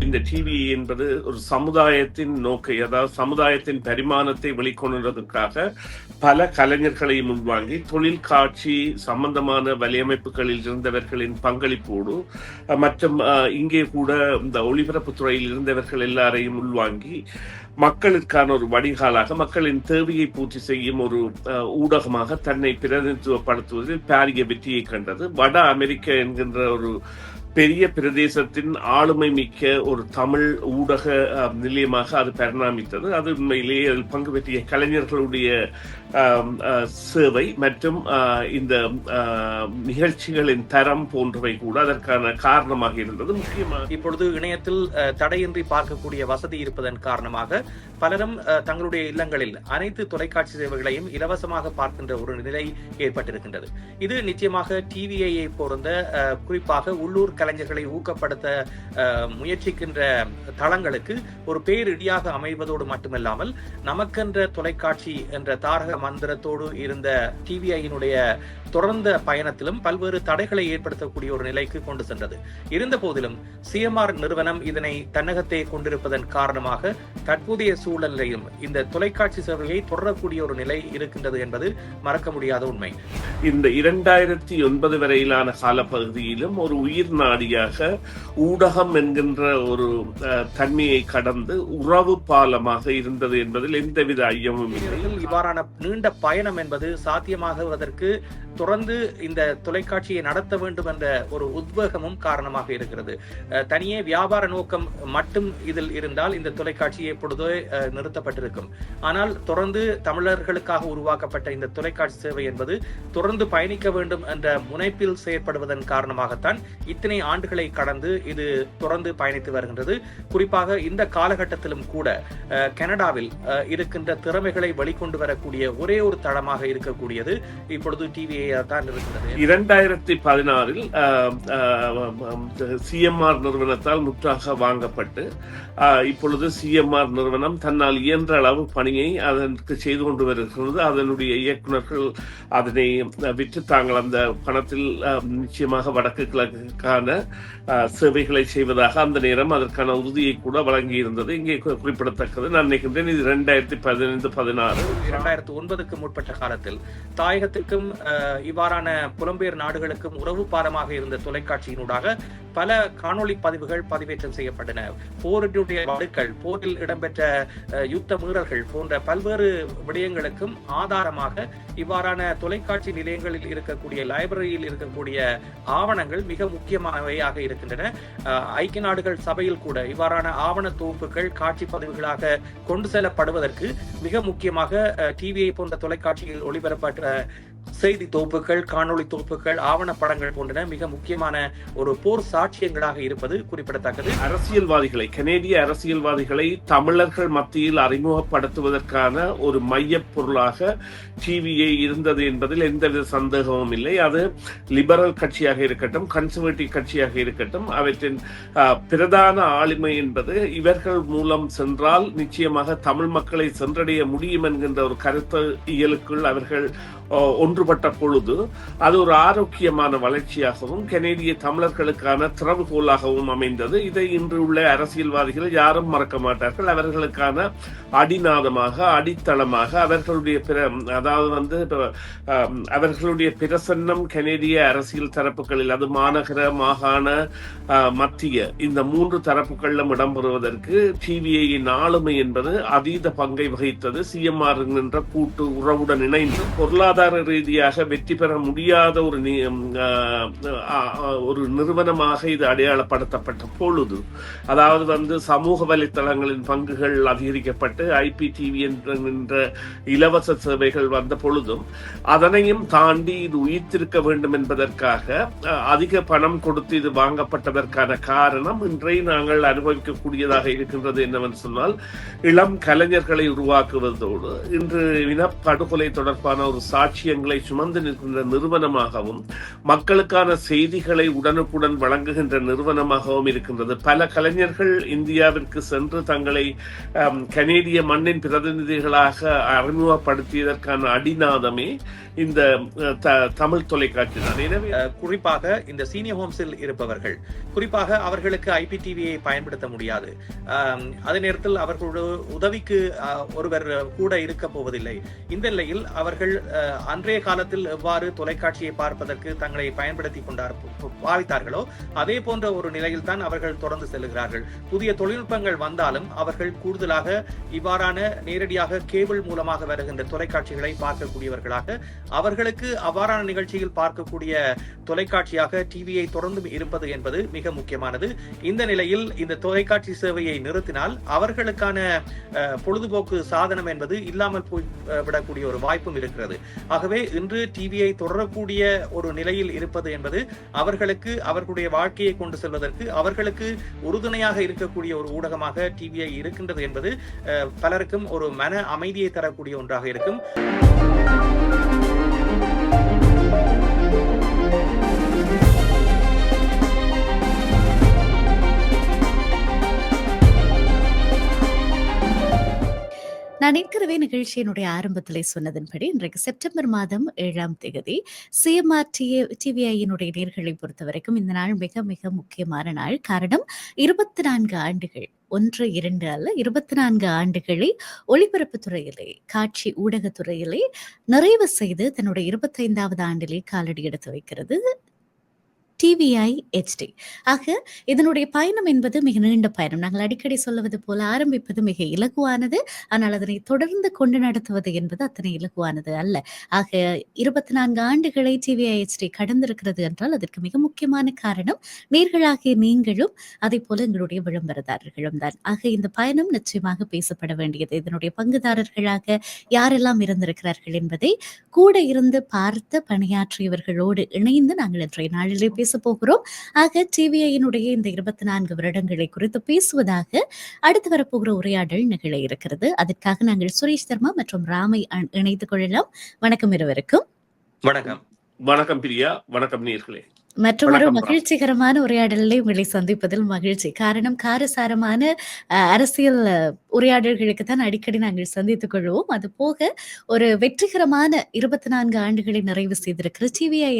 இந்த டிவி என்பது ஒரு சமுதாயத்தின் நோக்கை, அதாவது சமுதாயத்தின் பரிமாணத்தை வெளிக்கொணர்வதற்காக பல கலைஞர்களையும் உள்வாங்கி தொழில் காட்சி சம்பந்தமான வலையமைப்புகளில் இருந்தவர்களின் பங்களிப்போடு மற்றும் இங்கே கூட இந்த ஒளிபரப்பு துறையில் இருந்தவர்கள் எல்லாரையும் உள்வாங்கி மக்களுக்கான ஒரு வடிகாலாக மக்களின் தேவையை பூர்த்தி செய்யும் ஒரு ஊடகமாக தன்னை பிரதிநிதித்துவப்படுத்துவதில் பாரிய வெற்றியை கண்டது. வட அமெரிக்கா என்கின்ற ஒரு பெரிய பிரதேசத்தின் ஆளுமை மிக்க ஒரு தமிழ் ஊடக நிலையமாக அது பரிணாமித்தது. அது உண்மையிலேயே அதில் பங்கு பெற்றிய கலைஞர்களுடைய சேவை மற்றும் இந்த நிகழ்ச்சிகளின் தரம் போன்றவை கூட அதற்கான காரணமாக இருந்தது. முக்கியமாக இப்பொழுது இணையத்தில் தடையின்றி பார்க்கக்கூடிய வசதி இருப்பதன் காரணமாக பலரும் தங்களுடைய இல்லங்களில் அனைத்து தொலைக்காட்சி சேவைகளையும் இலவசமாக பார்க்கின்ற ஒரு நிலை ஏற்பட்டிருக்கின்றது. இது நிச்சயமாக டிவிஐயை பொறுத்த குறிப்பாக உள்ளூர் கலைஞர்களை ஊக்கப்படுத்த முயற்சிக்கின்ற தளங்களுக்கு ஒரு பேரிடியாக அமைவதோடு மட்டுமல்லாமல் நமக்கென்ற தொலைக்காட்சி என்ற தாரக மந்திரத்தோடு இருந்த டிவிஐயினுடைய தொடர்ந்த பயணத்திலும் பல்வேறு தடைகளை ஏற்படுத்தக்கூடிய ஒரு நிலைக்கு கொண்டு சென்றது. இருந்த போதிலும் சிஎம்ஆர் நிறுவனம் இதனை தன்னகத்தை கொண்டிருப்பதன் காரணமாக தற்போதைய சூழலிலும் இந்த தொலைக்காட்சி சேவையை தொடரக்கூடிய ஒரு நிலை இருக்கின்றது என்பது மறக்க முடியாத உண்மை. இந்த 2009 வரையிலான காலப்பகுதியிலும் ஒரு உயிர் நாடியாக ஊடகம் என்கின்ற ஒரு தன்மையை கடந்து உறவு பாலமாக இருந்தது என்பதில் எந்தவித ஐயமும் இல்லை. இவ்வாறான நீண்ட பயணம் என்பது சாத்தியமாகுவதற்கு தொடர்ந்து இந்த தொலைக்காட்சியை நடத்த வேண்டும் என்ற ஒரு உத்வேகமும் காரணமாக இருக்கிறது. தனியே வியாபார நோக்கம் மட்டும் இதில் இருந்தால் இந்த தொலைக்காட்சி எப்பொழுதோ நிறுத்தப்பட்டிருக்கும். ஆனால் தொடர்ந்து தமிழர்களுக்காக உருவாக்கப்பட்ட இந்த தொலைக்காட்சி சேவை என்பது தொடர்ந்து பயணிக்க வேண்டும் என்ற முனைப்பில் செயற்படுவதன் காரணமாகத்தான் இத்தனை ஆண்டுகளை கடந்து இது தொடர்ந்து பயணித்து வருகின்றது. குறிப்பாக இந்த காலகட்டத்திலும் கூட கனடாவில் இருக்கின்ற திறமைகளை வெளிக்கொண்டு வரக்கூடிய ஒரே ஒரு தளமாக இருக்கக்கூடியது இப்பொழுது டிவிஐ தான் இருக்கிறது. 2016 சிஎம்ஆர் நிறுவனத்தால் முற்றாக வாங்கப்பட்டு இப்பொழுது சிஎம்ஆர் நிறுவனம் தன்னால் இயன்ற அளவு பணியை அதற்கு செய்து கொண்டு வருகிறது. அதனுடைய இயக்குநர்கள் அதனை விற்று தாங்கள் அந்த பணத்தில் நிச்சயமாக வடக்கு கிழக்குக்கான சேவைகளை செய்வதாக அந்த நேரம் அதற்கான உறுதியை கூட வழங்கி இருந்தது. இங்கே குறிப்பிடத்தக்கது, நான் நினைக்கின்றேன் இது 2015-16 2009க்கு முற்பட்ட காலத்தில் தாயகத்திற்கும் இவ்வாறான புலம்பெயர் நாடுகளுக்கும் உறவு பாலமாக இருந்த தொலைக்காட்சியினூடாக பல காணொளி பதிவுகள் பதிவேற்றம் செய்யப்பட்டன. போரினுடைய வடுக்கள், போரில் இடம்பெற்ற யுத்த மீறல்கள் போன்ற பல்வேறு விடயங்களுக்கும் ஆதாரமாக இவ்வாறான தொலைக்காட்சி நிலையங்களில் இருக்கக்கூடிய லைப்ரரியில் இருக்கக்கூடிய ஆவணங்கள் மிக முக்கியமானவையாக இருக்கின்றன. ஐக்கிய நாடுகள் சபையில் கூட இவ்வாறான ஆவண தொகுப்புகள் காட்சி பதிவுகளாக கொண்டு செல்லப்படுவதற்கு மிக முக்கியமாக டிவிஐ போன்ற தொலைக்காட்சியில் ஒளிபரப்பட்ட செய்தி தொகுப்புகள், காணொளி தொகுப்புகள், ஆவணப்படங்கள் போன்றன மிக முக்கியமான ஒரு போர் சாட்சியங்களாக இருப்பது குறிப்பிடத்தக்கது. அரசியல்வாதிகளை, கனேடிய அரசியல்வாதிகளை தமிழர்கள் மத்தியில் அறிமுகப்படுத்துவதற்கான ஒரு மைய பொருளாக டிவிஐ இருந்தது என்பதில் எந்தவித சந்தேகமும் இல்லை. அது லிபரல் கட்சியாக இருக்கட்டும், கன்சர்வேட்டிவ் கட்சியாக இருக்கட்டும், அவற்றின் பிரதான ஆளுமை என்பது இவர்கள் மூலம் சென்றால் நிச்சயமாக தமிழ் மக்களை சென்றடைய முடியும் என்கின்ற ஒரு கருத்து இயலுக்குள் அவர்கள் ஒன்றுபட்ட பொழுது அது ஒரு ஆரோக்கியமான வளர்ச்சியாகவும் கனேடிய தமிழர்களுக்கான திறவுகோலாகவும் அமைந்தது. இதை இன்று உள்ள அரசியல்வாதிகள் யாரும் மறக்க மாட்டார்கள். அவர்களுக்கான அடிநாதமாக, அடித்தளமாக அவர்களுடைய அவர்களுடைய பிரசன்னம் கனேடிய அரசியல் தரப்புகளில், அது மாநகர, மாகாண, மத்திய, இந்த 3 தரப்புகளிலும் இடம்பெறுவதற்கு டிவிஐயின் ஆளுமை என்பது அதீத பங்கை வகித்தது. சிஎம்ஆர் என்ற கூட்டு உறவுடன் இணைந்து பொருளாதார ரீதியாக வெற்றி பெற முடியாத ஒரு நிறுவனமாக இது அடையாளப்படுத்தப்பட்ட பொழுது, அதாவது சமூக வலைத்தளங்களின் பங்குகள் அதிகரிக்கப்பட்டு IPTV என்ற இலவச சேவைகள் வந்த பொழுதும் அதனையும் தாண்டி இது உயிர்த்திருக்க வேண்டும் என்பதற்காக அதிக பணம் கொடுத்து இது வாங்கப்பட்டதற்கான காரணம் இன்றைய நாங்கள் அனுபவிக்கக்கூடியதாக இருக்கின்றது. என்னவென்று சொன்னால், இளம் கலைஞர்களை உருவாக்குவதோடு இன்று இனப்படுகொலை தொடர்பான ஒரு சாட்சியங்களை சுமந்து நிற்கின்ற நிறுவனமாகவும் மக்களுக்கான செய்திகளை உடனுக்குடன் வழங்குகின்ற நிறுவனமாகவும் இருக்கின்றது. பல கலைஞர்கள் இந்தியாவிற்கு சென்று தங்களை கனேடிய மண்ணின் பிரதிநிதிகளாக அறிமுகப்படுத்தியதற்கான அடிநாதமே இந்த தமிழ் தொலைக்காட்சி தான். எனவே குறிப்பாக இந்த சீனியர் ஹோம்ஸில் இருப்பவர்கள், குறிப்பாக அவர்களுக்கு IPTVயை பயன்படுத்த முடியாது. அதே நேரத்தில் அவர்களோட உதவிக்கு ஒருவர் கூட இருக்க போவதில்லை. இந்த நிலையில் அவர்கள் அன்றைய காலத்தில் எவ்வாறு தொலைக்காட்சியை பார்ப்பதற்கு தங்களை பயன்படுத்தி பாவித்தார்களோ அதே போன்ற ஒரு நிலையில் தான் அவர்கள் தொடர்ந்து செல்கிறார்கள். புதிய தொழில்நுட்பங்கள் வந்தாலும் அவர்கள் கூடுதலாக இவ்வாறான நேரடியாக கேபிள் மூலமாக வருகின்ற தொலைக்காட்சிகளை பார்க்கக்கூடியவர்களாக, அவர்களுக்கு அவ்வாறான நிகழ்ச்சியில் பார்க்கக்கூடிய தொலைக்காட்சியாக டிவியை தொடர்ந்து இருப்பது என்பது மிக முக்கியமானது. இந்த நிலையில் இந்த தொலைக்காட்சி சேவையை நிறுத்தினால் அவர்களுக்கான பொழுதுபோக்கு சாதனம் என்பது இல்லாமல் போய்விடக்கூடிய ஒரு வாய்ப்பும் இருக்கிறது. ஆகவே இன்று டிவியை தொடரக்கூடிய ஒரு நிலையில் இருப்பது என்பது அவர்களுக்கு அவர்களுடைய வாழ்க்கையை கொண்டு செல்வதற்கு அவர்களுக்கு உறுதுணையாக இருக்கக்கூடிய ஒரு ஊடகமாக டிவியை இருக்கின்றது என்பது பலருக்கும் ஒரு மன அமைதியை தரக்கூடிய ஒன்றாக இருக்கும். நான் ஏற்கனவே நிகழ்ச்சியினுடைய ஆரம்பத்திலே சொன்னதன்படி இன்றைக்கு செப்டம்பர் மாதம் 7ஆம் தேதி CMR TVIயினுடைய நேர்களை பொறுத்த வரைக்கும் இந்த நாள் மிக மிக முக்கியமான நாள். காரணம் 24 ஆண்டுகள், 1 2 அல்ல, 24 ஆண்டுகளை ஒளிபரப்பு துறையிலே, காட்சி ஊடகத்துறையிலே நிறைவு செய்து தன்னுடைய 25வது ஆண்டிலே காலடி எடுத்து வைக்கிறது TVI HD. ஆக இதனுடைய பயணம் என்பது மிக நீண்ட பயணம். நாங்கள் அடிக்கடி சொல்லுவது போல ஆரம்பிப்பது மிக இலகுவானது, ஆனால் அதனை தொடர்ந்து கொண்டு நடத்துவது என்பது அத்தனை இலகுவானது அல்ல. ஆக 24 ஆண்டுகளை TVI HD கடந்திருக்கிறது என்றால் அதற்கு மிக முக்கியமான காரணம் நேர்களாகிய நீங்களும் அதே போல எங்களுடைய விளம்பரதாரர்களும் தான். ஆக இந்த பயணம் நிச்சயமாக பேசப்பட வேண்டியது. இதனுடைய பங்குதாரர்களாக யாரெல்லாம் இருந்திருக்கிறார்கள் என்பதை கூட இருந்து பார்த்து பணியாற்றியவர்களோடு இணைந்து நாங்கள் இன்றைய நாளிலே போகிறோம். ஆக டிவிஐயினுடைய இந்த 24 வருடங்களை குறித்து பேசுவதாக அடுத்து வரப்போகிற உரையாடல் நிகழ இருக்கிறது. அதற்காக நாங்கள் சுரேஷ் தர்மா மற்றும் ராமை இணைத்துக் கொள்ளலாம். வணக்கம் இருவருக்கும். வணக்கம். வணக்கம் பிரியா. வணக்கம் நேயர்களே. மற்றும் ஒரு மகிழ்ச்சிகரமான உரையாடலை உங்களை சந்திப்பதில் மகிழ்ச்சி. காரணம், காரசாரமான அரசியல் உரையாடல்களுக்கு தான் அடிக்கடி நாங்கள் சந்தித்துக் கொள்வோம். அது போக ஒரு வெற்றிகரமான 24 ஆண்டுகளை நிறைவு செய்திருக்கிற TVI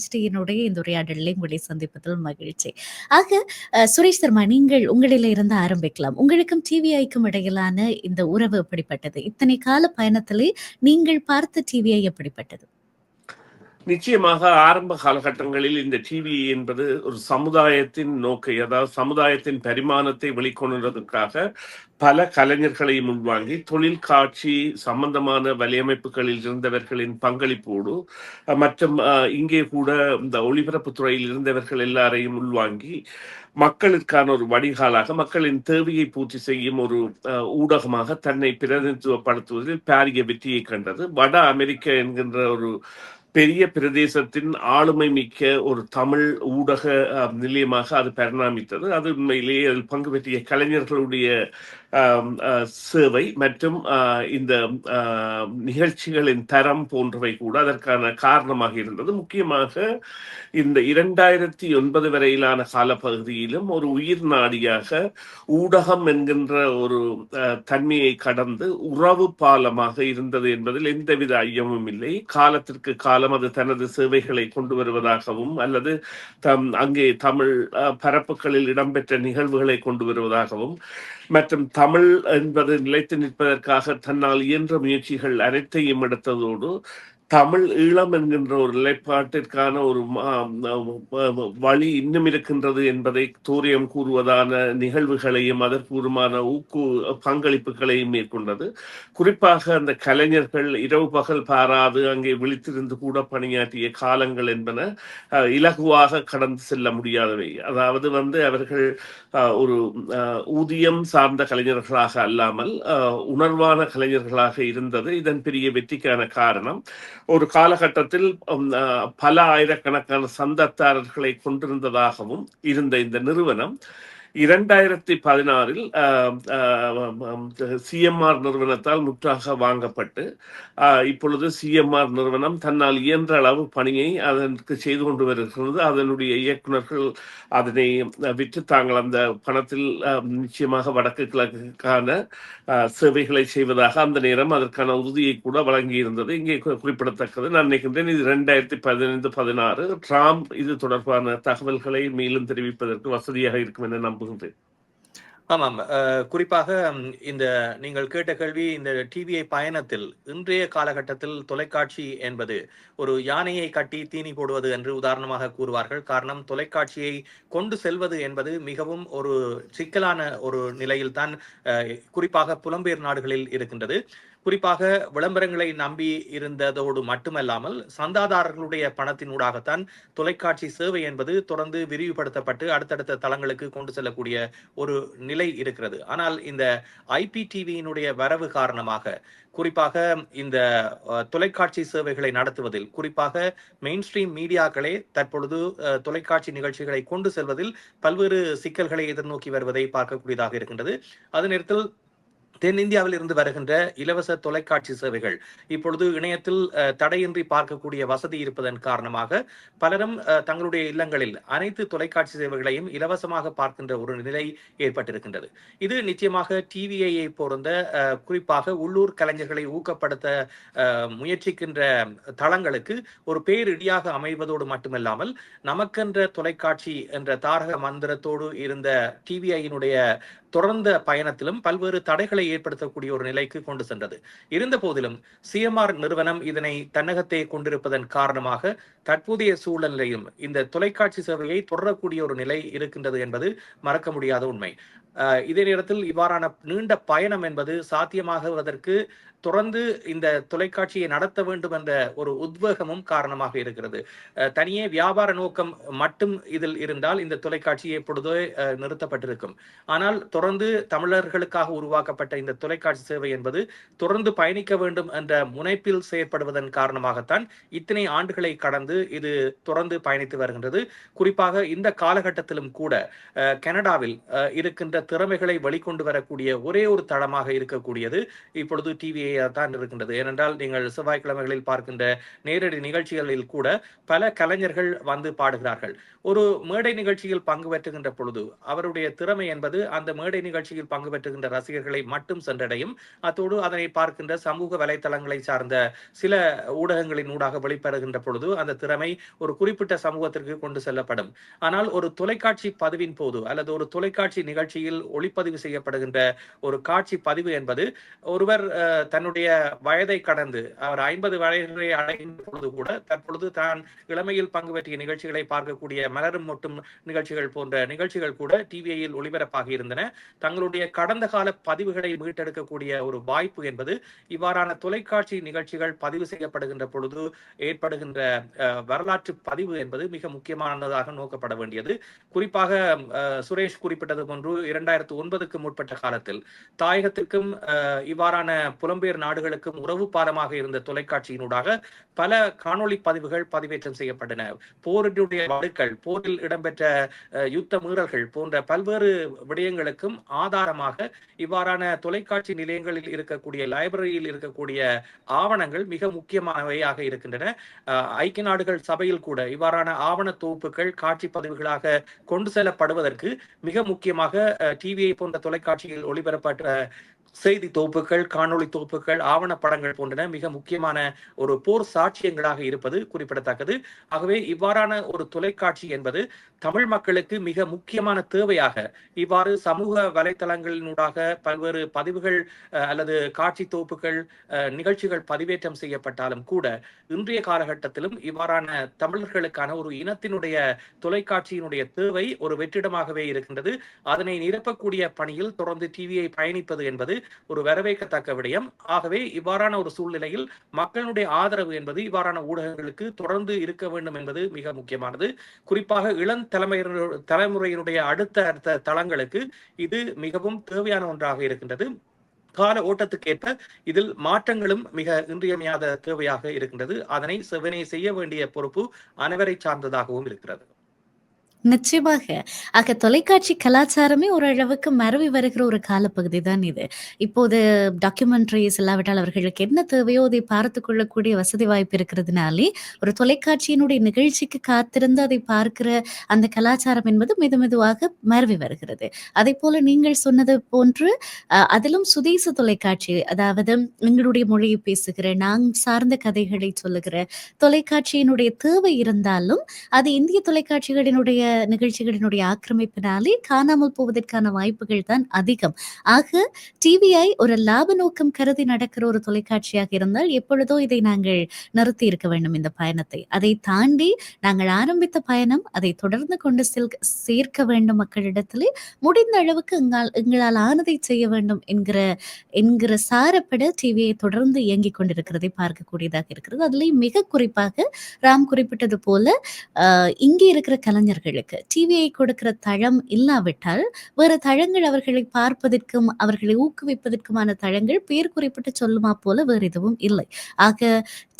HDயினுடைய இந்த உரையாடலை உங்களை சந்திப்பதில் மகிழ்ச்சி. ஆக சுரேஷ் சர்மா, நீங்கள் உங்களில இருந்து ஆரம்பிக்கலாம். உங்களுக்கும் TVIக்கும் இடையிலான இந்த உறவு எப்படிப்பட்டது? இத்தனை கால பயணத்திலே நீங்கள் பார்த்த TVI எப்படிப்பட்டது? நிச்சயமாக ஆரம்ப காலகட்டங்களில் இந்த டிவி என்பது ஒரு சமுதாயத்தின் நோக்கை, அதாவது சமுதாயத்தின் பரிமாணத்தை வெளிக்கொணர்வதற்காக பல கலைஞர்களை முன்வாங்கி தொழிற்காட்சி சம்பந்தமான வலையமைப்புகளில் இருந்தவர்களின் பங்களிப்போடு மற்றும் இங்கே கூட இந்த ஒளிபரப்பு துறையில் இருந்தவர்கள் எல்லாரையும் உள்வாங்கி மக்களுக்கான ஒரு வடிகாலாக, மக்களின் தேவையை பூர்த்தி செய்யும் ஒரு ஊடகமாக தன்னை பிரதிநிதித்துவப்படுத்துவதில் பாரிய வெற்றியை கண்டது. வட அமெரிக்க என்கின்ற ஒரு பெரிய பிரதேசத்தின் ஆளுமை மிக்க ஒரு தமிழ் ஊடக நிலையமாக அது பரிணாமித்தது. அது உண்மையிலேயே அதில் பங்கு பெற்றிய கலைஞர்களுடைய சேவை மற்றும் இந்த நிகழ்ச்சிகளின் தரம் போன்றவை கூட அதற்கான காரணமாக இருந்தது. முக்கியமாக இந்த 2009 வரையிலான காலப்பகுதியிலும் ஒரு உயிர் நாடியாக ஊடகம் என்கின்ற ஒரு தன்மையை கடந்து உறவு பாலமாக இருந்தது என்பதில் எந்தவித ஐயமும் இல்லை. காலத்திற்கு காலம் அது தனது சேவைகளை கொண்டு வருவதாகவும் அல்லது அங்கே தமிழ் பரப்புகளில் இடம்பெற்ற நிகழ்வுகளை கொண்டு வருவதாகவும் மற்றும் தமிழ் என்பது நிலைத்து நிற்பதற்காக தன்னால் இயன்ற முயற்சிகள் அனைத்தையும் எடுத்ததோடு தமிழ் ஈழம் என்கின்ற ஒரு நிலைப்பாட்டிற்கான ஒரு வழி இன்னும் இருக்கின்றது என்பதை தூரியம் கூறுவதான நிகழ்வுகளையும் அதற்கூறுமான பங்களிப்புகளையும் மேற்கொண்டது. குறிப்பாக அந்த கலைஞர்கள் இரவு பகல் பாராது அங்கே விழித்திருந்து கூட பணியாற்றிய காலங்கள் என்பன இலகுவாக கடந்து செல்ல முடியாதவை. அதாவது அவர்கள் ஒரு ஊதியம் சார்ந்த கலைஞர்களாக அல்லாமல் உணர்வான கலைஞர்களாக இருந்தது இதன் பெரிய வெற்றிக்கான காரணம். ஒரு காலகட்டத்தில் பல ஆயிரக்கணக்கான சந்தத்தாரர்களை கொண்டிருந்ததாகவும் இருந்த இந்த நிறுவனம் 2016 CMR நிறுவனத்தால் முற்றாக வாங்கப்பட்டு இப்பொழுது CMR நிறுவனம் தன்னால் இயன்ற அளவு பணியை அதற்கு செய்து கொண்டு வருகிறது. அதனுடைய இயக்குநர்கள் அதனை விற்று தாங்கள் அந்த பணத்தில் நிச்சயமாக வடக்கு கிழக்குக்கான சேவைகளை செய்வதாக அந்த நேரம் அதற்கான உறுதியை கூட வழங்கியிருந்தது. இங்கே குறிப்பிடத்தக்கது, நான் நினைக்கின்றேன் இது 2015-16 ட்ராம்ப் இது தொடர்பான தகவல்களை மேலும் தெரிவிப்பதற்கு வசதியாக இருக்கும் என நம்புகின்றேன். ஆமாம். குறிப்பாக இந்த நீங்கள் கேட்ட கேள்வி, இந்த டிவிஐ பயணத்தில் இன்றைய காலகட்டத்தில் தொலைக்காட்சி என்பது ஒரு யானையை கட்டி தீனி போடுவது என்று உதாரணமாக கூறுவார்கள். காரணம், தொலைக்காட்சியை கொண்டு செல்வது என்பது மிகவும் ஒரு சிக்கலான ஒரு நிலையில்தான் குறிப்பாக புலம்பெயர் நாடுகளில் இருக்கின்றது. குறிப்பாக விளம்பரங்களை நம்பி இருந்ததோடு மட்டுமல்லாமல் சந்தாதாரர்களுடைய பணத்தினூடாகத்தான் தொலைக்காட்சி சேவை என்பது தொடர்ந்து விரிவுபடுத்தப்பட்டு அடுத்தடுத்த தளங்களுக்கு கொண்டு செல்லக்கூடிய ஒரு நிலை இருக்கிறது. ஆனால் இந்த IPTVயினுடைய வரவு காரணமாக குறிப்பாக இந்த தொலைக்காட்சி சேவைகளை நடத்துவதில், குறிப்பாக மெயின் ஸ்ட்ரீம் மீடியாக்களே தற்பொழுது தொலைக்காட்சி நிகழ்ச்சிகளை கொண்டு செல்வதில் பல்வேறு சிக்கல்களை எதிர்நோக்கி வருவதை பார்க்கக்கூடியதாக இருக்கின்றது. அதே நேரத்தில் தென்னிந்தியாவில் இருந்து வருகின்ற இலவச தொலைக்காட்சி சேவைகள் இப்பொழுது இணையத்தில் தடையின்றி பார்க்கக்கூடிய வசதி இருப்பதன் காரணமாக பலரும் தங்களுடைய இல்லங்களில் அனைத்து தொலைக்காட்சி சேவைகளையும் இலவசமாக பார்க்கின்ற ஒரு நிலை ஏற்பட்டிருக்கின்றது. இது நிச்சயமாக டிவிஐயை பொருந்த குறிப்பாக உள்ளூர் கலைஞர்களை ஊக்கப்படுத்த முயற்சிக்கின்ற தளங்களுக்கு ஒரு பேரிடியாக அமைவதோடு மட்டுமல்லாமல் நமக்கென்ற தொலைக்காட்சி என்ற தாரக மந்திரத்தோடு இருந்த டிவிஐயினுடைய தொடர்ந்த பயணத்திலும் பல்வேறு தடைகளை ஏற்படுத்தக்கூடிய ஒரு நிலைக்கு கொண்டு சென்றது. இருந்த போதிலும் CMR நிறுவனம் இதனை தன்னகத்தே கொண்டிருப்பதன் காரணமாக தற்போதைய சூழ்நிலையும் இந்த தொலைக்காட்சி சேவையை தொடரக்கூடிய ஒரு நிலை இருக்கின்றது என்பது மறக்க முடியாத உண்மை. இதே நேரத்தில் இவ்வாறான நீண்ட பயணம் என்பது சாத்தியமாகுவதற்கு தொடர்ந்து இந்த தொலைக்காட்சியை நடத்த வேண்டும் என்ற ஒரு உத்வேகமும் காரணமாக இருக்கிறது. தனியே வியாபார நோக்கம் மட்டும் இதில் இருந்தால் இந்த தொலைக்காட்சி எப்பொழுதோ நிறுத்தப்பட்டிருக்கும். ஆனால் தொடர்ந்து தமிழர்களுக்காக உருவாக்கப்பட்ட இந்த தொலைக்காட்சி சேவை என்பது தொடர்ந்து பயணிக்க வேண்டும் என்ற முனைப்பில் செயற்படுவதன் காரணமாகத்தான் இத்தனை ஆண்டுகளை கடந்து இது தொடர்ந்து பயணித்து வருகின்றது. குறிப்பாக இந்த காலகட்டத்திலும் கூட கனடாவில் இருக்கின்ற திறமைகளை வெளிக்கொண்டு வரக்கூடிய ஒரே ஒரு தளமாக இருக்கக்கூடியது இப்பொழுது டிவிஐ தான் இருக்கின்றது. ஏனென்றால் நீங்கள் செவ்வாய்க்கிழமைகளில் பார்க்கின்ற நேரடி நிகழ்ச்சிகளில் கூட பல கலைஞர்கள் வந்து பாடுகிறார்கள். ஒரு மேடை நிகழ்ச்சியில் பங்கு பெற்றுகின்ற பொழுது அவருடைய திறமை என்பது அந்த மேடை நிகழ்ச்சியில் பங்கு பெற்றுகின்ற ரசிகர்களை மட்டும் சென்றடையும். அத்தோடு அதனை பார்க்கின்ற சமூக வலைத்தளங்களை சார்ந்த சில ஊடகங்களின் ஊடாக வெளிப்படுகின்ற பொழுது அந்த திறமை ஒரு குறிப்பிட்ட சமூகத்திற்கு கொண்டு செல்லப்படும். ஆனால் ஒரு தொலைக்காட்சி பதிவின் போது அல்லது ஒரு தொலைக்காட்சி நிகழ்ச்சியில் ஒளிப்பதிவு செய்யப்படுகின்ற ஒரு காட்சி பதிவு என்பது ஒருவர் தன்னுடைய வயதை கடந்து அவர் 50 வயதை அடைகின்ற பொழுது கூட தற்பொழுது தான் இளமையில் பங்கு பெற்றிய நிகழ்ச்சிகளை பார்க்கக்கூடிய மலரும் மொட்டும் நிகழ்ச்சிகள் போன்ற நிகழ்ச்சிகள் கூட டிவிஐயில் ஒளிபரப்பாகி இருந்தன. தங்களுடைய கடந்த கால பதிவுகளை மீட்டெடுக்கக்கூடிய ஒரு வாய்ப்பு என்பது இவ்வாறான தொலைக்காட்சி நிகழ்ச்சிகள் பதிவு செய்யப்படுகின்ற பொழுது ஏற்படுகின்ற வரலாற்று பதிவு என்பது மிக முக்கியமானதாக நோக்கப்பட வேண்டியது. குறிப்பாக சுரேஷ் குறிப்பிட்டது போன்று 2009க்கு முற்பட்ட காலத்தில் தாயகத்திற்கும் இவ்வாறான புலம்பெயர் நாடுகளுக்கும் உறவு பாலமாக இருந்த தொலைக்காட்சியினூடாக பல காணொளி பதிவுகள் பதிவேற்றம் செய்யப்பட்டன. போரினுடைய வடுக்கள், போரில் இடம்பெற்ற யுத்த மீறல்கள் போன்ற பல்வேறு விடயங்களுக்கும் ஆதாரமாக இவ்வாறான தொலைக்காட்சி நிலையங்களில் இருக்கக்கூடிய லைப்ரரியில் இருக்கக்கூடிய ஆவணங்கள் மிக முக்கியமானவையாக இருக்கின்றன. ஐக்கிய நாடுகள் சபையில் கூட இவ்வாறான ஆவண தொகுப்புகள் காட்சி பதிவுகளாக கொண்டு செல்லப்படுவதற்கு மிக முக்கியமாக டிவிஐ போன்ற தொலைக்காட்சியில் ஒளிபரப்பட்ட செய்தி தொகுப்புகள், காணொளி தொகுப்புகள், ஆவணப்படங்கள் போன்றன மிக முக்கியமான ஒரு போர் சாட்சியங்களாக இருப்பது குறிப்பிடத்தக்கது. ஆகவே இவ்வாறான ஒரு தொலைக்காட்சி என்பது தமிழ் மக்களுக்கு மிக முக்கியமான தேவையாக இவ்வாறு சமூக வலைத்தளங்களினூடாக பல்வேறு பதிவுகள் அல்லது காட்சி தொகுப்புகள், நிகழ்ச்சிகள் பதிவேற்றம் செய்யப்பட்டாலும் கூட இன்றைய காலகட்டத்திலும் இவ்வாறான தமிழர்களுக்கான ஒரு இனத்தினுடைய தொலைக்காட்சியினுடைய தேவை ஒரு வெற்றிடமாகவே இருக்கின்றது. அதனை நிரப்பக்கூடிய பணியில் தொடர்ந்து டிவியை பயணிப்பது என்பது ஒரு வரவேற்கத்தக்க விடயம். ஆகவே இவ்வாறான ஒரு சூழ்நிலையில் மக்களுடைய ஆதரவு என்பது இவ்வாறான ஊடகங்களுக்கு தொடர்ந்து இருக்க வேண்டும் என்பது மிக முக்கியமானது. குறிப்பாக இளம் தலைமுறையினுடைய அடுத்த தளங்களுக்கு இது மிகவும் தேவையான ஒன்றாக இருக்கின்றது. கால ஓட்டத்துக்கேற்ப இதில் மாற்றங்களும் மிக இன்றியமையாத தேவையாக இருக்கின்றது. அதனை செவனை செய்ய வேண்டிய பொறுப்பு அனைவரை சார்ந்ததாகவும் இருக்கிறது. நிச்சயமாக. தொலைக்காட்சி கலாச்சாரமே ஓரளவுக்கு மறவி வருகிற ஒரு காலப்பகுதி தான் இது. இப்போது டாக்குமெண்ட்ரீஸ் இல்லாவிட்டால் அவர்களுக்கு என்ன தேவையோ அதை பார்த்துக் கொள்ளக்கூடிய வசதி வாய்ப்பு இருக்கிறதுனாலே, ஒரு தொலைக்காட்சியினுடைய நிகழ்ச்சிக்கு காத்திருந்து அதை பார்க்கிற அந்த கலாச்சாரம் என்பது மெதுவாக மறவி வருகிறது. அதைப்போல நீங்கள் சொன்னது போன்று அதிலும் சுதேச தொலைக்காட்சி, அதாவது எங்களுடைய மொழியை பேசுகிற, சார்ந்த கதைகளை சொல்லுகிற தொலைக்காட்சியினுடைய தேவை இருந்தாலும், அது இந்திய தொலைக்காட்சிகளினுடைய நிகழ்ச்சிகளினுடைய ஆக்கிரமிப்பினாலே காணாமல் போவதற்கான வாய்ப்புகள் தான் அதிகம். ஆக டிவிஐ ஒரு லாப நோக்கம் கருதி நடக்கிற ஒரு தொலைக்காட்சியாக இருந்தால் எப்பொழுதோ இதை நாங்கள் நிறுத்தி இருக்க வேண்டும் இந்த பயணத்தை. அதை தாண்டி நாங்கள் ஆரம்பித்த பயணம் அதை தொடர்ந்து கொண்டு சேர்க்க வேண்டும் மக்களிடத்திலே. முடிந்த அளவுக்கு எங்களால் ஆனதை செய்ய வேண்டும் என்கிற சாரப்பட டிவியை தொடர்ந்து இயங்கிக் கொண்டிருக்கிறதை பார்க்கக்கூடியதாக இருக்கிறது. அதுலேயும் மிக குறிப்பாக ராம் குறிப்பிட்டது போல இங்கே இருக்கிற கலைஞர்களுக்கு டிவியை கொடுக்கிற தளம் இல்லாவிட்டால் வேறு தளங்கள் அவர்களை பார்ப்பதற்கும் அவர்களை ஊக்குவிப்பதற்குமான தளங்கள் பேர் குறிப்பிட்டு சொல்லுமா போல வேறு எதுவும் இல்லை. ஆக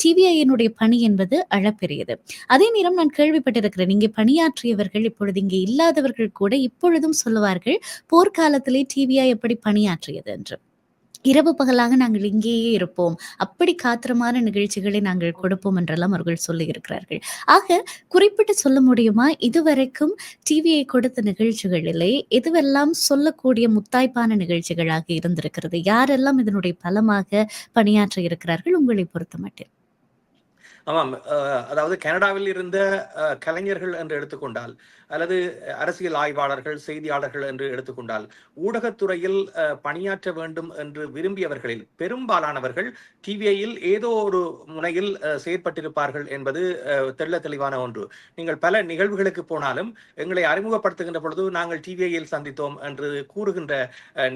டிவிஐயினுடைய பணி என்பது அளப்பெரியது. அதே நேரம் நான் கேள்விப்பட்டிருக்கிறேன், இங்கே பணியாற்றியவர்கள் இப்பொழுது இங்கே இல்லாதவர்கள் கூட இப்பொழுதும் சொல்லுவார்கள் போர்க்காலத்திலே டிவிஐ எப்படி பணியாற்றியது என்று. இரவு பகலாக நாங்கள் இங்கேயே இருப்போம், அப்படி காத்திரமான நிகழ்ச்சிகளை நாங்கள் கொடுப்போம் என்றெல்லாம் அவர்கள் சொல்லி இருக்கிறார்கள். ஆக குறிப்பிட்டு சொல்ல முடியுமா இதுவரைக்கும் டிவியை கொடுத்த நிகழ்ச்சிகளிலே எதுவெல்லாம் சொல்லக்கூடிய முத்தாய்ப்பான நிகழ்ச்சிகளாக இருந்திருக்கிறது? யாரெல்லாம் இதனுடைய பலமாக பணியாற்ற இருக்கிறார்கள் உங்களை பொறுத்த மட்டும்? ஆமாம். அதாவது கனடாவில் இருந்த கலைஞர்கள் என்று எடுத்துக்கொண்டால், அல்லது அரசியல் ஆய்வாளர்கள், செய்தியாளர்கள் என்று எடுத்துக்கொண்டால், ஊடகத்துறையில் பணியாற்ற வேண்டும் என்று விரும்பியவர்களில் பெரும்பாலானவர்கள் டிவிஐயில் ஏதோ ஒரு முனையில் செயற்பட்டிருப்பார்கள் என்பது தெள்ள தெளிவான ஒன்று. நீங்கள் பல நிகழ்வுகளுக்கு போனாலும் எங்களை அறிமுகப்படுத்துகின்ற பொழுது நாங்கள் டிவிஐயில் சந்தித்தோம் என்று கூறுகின்ற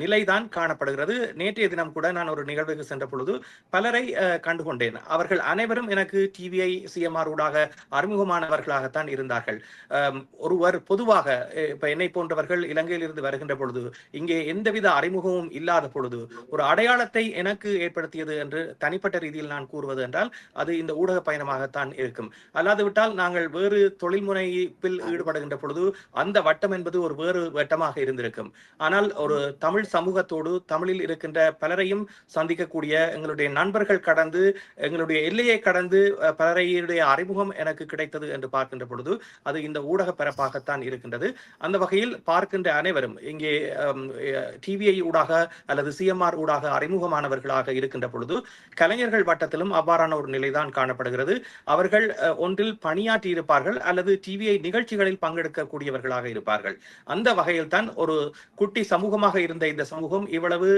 நிலைதான் காணப்படுகிறது. நேற்றைய தினம் கூட நான் ஒரு நிகழ்வுக்கு சென்ற பொழுது பலரை கண்டுகொண்டேன். அவர்கள் அனைவரும் எனக்கு டிவிஐ சிஎம்ஆர் ஊடாக அறிமுகமானவர்களாகத்தான் இருந்தார்கள். ஒருவர் பொதுவாக இப்ப என்னை போன்றவர்கள் இலங்கையில் இருந்து வருகின்ற பொழுது இங்கே எந்தவித அறிமுகமும் இல்லாத பொழுது ஒரு அடையாளத்தை எனக்கு ஏற்படுத்தியது என்று தனிப்பட்ட ரீதியில் நான் கூறுவது என்றால் அது இந்த ஊடக பயணமாகத்தான் இருக்கும். அல்லாது விட்டால் நாங்கள் வேறு தொழில் முனைப்பில் ஈடுபடுகின்ற பொழுது அந்த வட்டம் என்பது ஒரு வேறு வட்டமாக இருந்திருக்கும். ஆனால் ஒரு தமிழ் சமூகத்தோடு தமிழில் இருக்கின்ற பலரையும் சந்திக்கக்கூடிய எங்களுடைய நண்பர்கள் கடந்து எங்களுடைய எல்லையை கடந்து பலரையுடைய அறிமுகம் எனக்கு கிடைத்தது என்று பார்க்கின்ற பொழுது அது இந்த ஊடக பரப்பாகத்தான் இருக்கின்றது. அந்த வகையில் பார்க்கின்ற அனைவரும் இங்கே டிவிஐ ஊடாக அல்லது சிஎம்ஆர் ஊடாக அறிமுகமானவர்களாக இருக்கின்ற பொழுது கலைஞர்கள் வட்டத்திலும் அவ்வாறான ஒரு நிலைதான் காணப்படுகிறது. அவர்கள் ஒன்றில் பணியாற்றி இருப்பார்கள் அல்லது டிவிஐ நிகழ்ச்சிகளில் பங்கெடுக்கக்கூடியவர்களாக இருப்பார்கள். அந்த வகையில் தான் ஒரு குட்டி சமூகமாக இருந்த இந்த சமூகம் இவ்வளவு